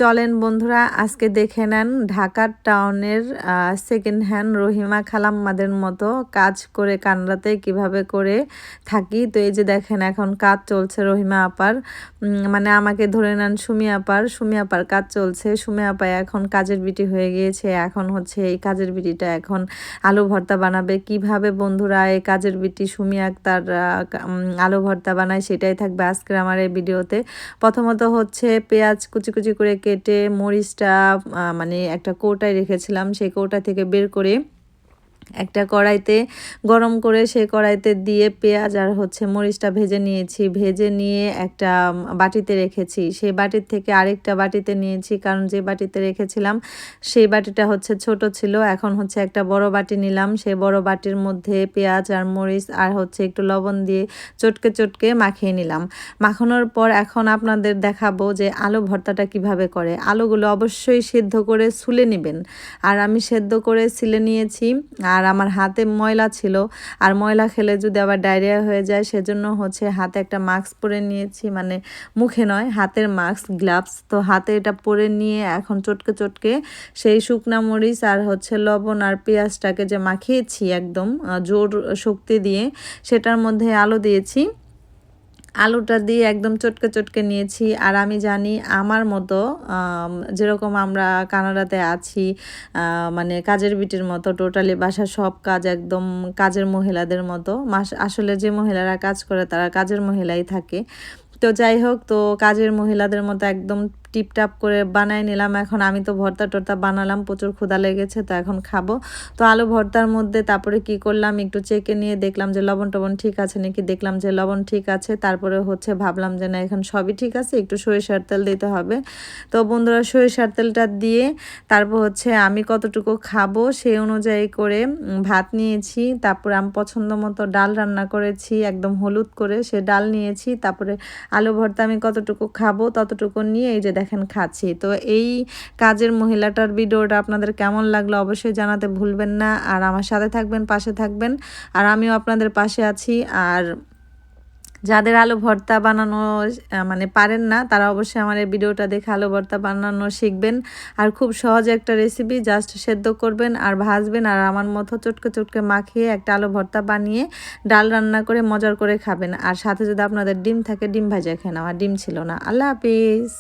চলেন বন্ধুরা আজকে দেখে নেন ঢাকার টাউনের সেকেন্ড হ্যান্ড রহিমা খালাম্মাদের মতো কাজ করে কানরাতে কিভাবে করে থাকি। তো এই যে দেখেন এখন কাজ চলছে রহিমা আপার, মানে আমাকে ধরে নেন সুমি আপার কাজ চলছে। সুমি আপা এখন কাজের বিটি হয়ে গিয়েছে, এখন হচ্ছে এই কাজের বিটিটা এখন আলু ভর্তা বানাবে। কিভাবে বন্ধুরা এই কাজের বিটি সুমি আক্তার আলু ভর্তা বানায় সেটাই থাকবে আজকের আমার এই ভিডিওতে। প্রথমত হচ্ছে পেঁয়াজ কুচি কুচি করে কেটে মরিচটা মানে একটা কৌটায় রেখেছিলাম, সেই কৌটা থেকে বের করে একটা কড়াইতে গরম করে সেই কড়াইতে দিয়ে পেঁয়াজ আর হচ্ছে মরিচটা ভেজে নিয়েছি। ভেজে নিয়ে একটা বাটিতে রেখেছি, সেই বাটির থেকে আরেকটা বাটিতে নিয়েছি, কারণ যে বাটিতে রেখেছিলাম সেই বাটিটা হচ্ছে ছোট ছিল। এখন হচ্ছে একটা বড় বাটি নিলাম, সেই বড় বাটির মধ্যে পেঁয়াজ আর মরিচ আর হচ্ছে একটু লবণ দিয়ে চটকে চটকে মাখিয়ে নিলাম। মাখানোর পর এখন আপনাদের দেখাবো যে আলু ভর্তাটা কিভাবে করে। আলুগুলো অবশ্যই সেদ্ধ করে ছুলে নেবেন, আর আমি সেদ্ধ করে ছিলে নিয়েছি। আর আমার হাতে ময়লা ছিল, আর ময়লা খেলে যদি আবার ডায়রিয়া হয়ে যায় সেজন্য হচ্ছে হাতে একটা মাস্ক পরে নিয়েছি, মানে মুখে নয় হাতের মাস্ক, গ্লাভস। তো হাতে এটা পরে নিয়ে এখন চটকে চটকে সেই শুকনা মরিচ আর হচ্ছে লবণ আর পেঁয়াজটাকে যে মাখিয়েছি একদম জোর শক্তি দিয়ে, সেটার মধ্যে আলু দিয়েছি। আলুটা দিয়ে একদম চটকে চটকে নিয়েছি। আর আমি জানি আমার মতো যেরকম আমরা কানাডাতে আছি, মানে কাজের বিটির মতো টোটালি বাসার সব কাজ একদম কাজের মহিলাদের মতো। আসলে যে মহিলারা কাজ করে তারা কাজের মহিলাই থাকে। তো যাই হোক, তো কাজের মহিলাদের মতো একদম টিপটাপ করে বানাই নিলাম। এখন আমি তো ভর্তা টর্তা বানালাম, প্রচুর ক্ষুধা লেগেছে, তো এখন খাবো। তো আলু ভর্তার মধ্যে তারপরে কি করলাম, একটু চেকে নিয়ে দেখলাম যে লবণ টবণ ঠিক আছে নাকি, দেখলাম যে লবণ ঠিক আছে। তারপরে হচ্ছে ভাবলাম যে না এখন সবই ঠিক আছে, একটু সরিষার তেল দিতে হবে। তো বন্ধুরা সরিষার তেলটা দিয়ে তারপর হচ্ছে আমি কতটুকু খাবো সেই অনুযায়ী করে ভাত নিয়েছি। তারপরে আমি পছন্দ মতো ডাল রান্না করেছি একদম হলুদ করে, সে ডাল নিয়েছি। তারপরে আলু ভর্তা আমি কতটুকু খাবো ততটুকু নিয়ে এই যে দেখেন খাচ্ছি। তো এই কাজের মহিলাটার ভিডিওটা আপনাদের কেমন লাগলো অবশ্যই জানাতে ভুলবেন না, আর আমার সাথে থাকবেন, পাশে থাকবেন, আর আমিও আপনাদের পাশে আছি। আর যাদের আলু ভর্তা বানানো মানে পারেন না তারা অবশ্যই আমার এই ভিডিওটা দেখে আলু ভর্তা বানানো শিখবেন। আর খুব সহজ একটা রেসিপি, জাস্ট সেদ্ধ করবেন আর ভাজবেন, আর আমার মতো চটকে চটকে মাখিয়ে একটা আলু ভর্তা বানিয়ে ডাল রান্না করে মজার করে খাবেন। আর সাথে যদি আপনাদের ডিম থাকে ডিম ভাজা খেয়ে নাও, আর ডিম ছিল না। আল্লাহ হাফিজ।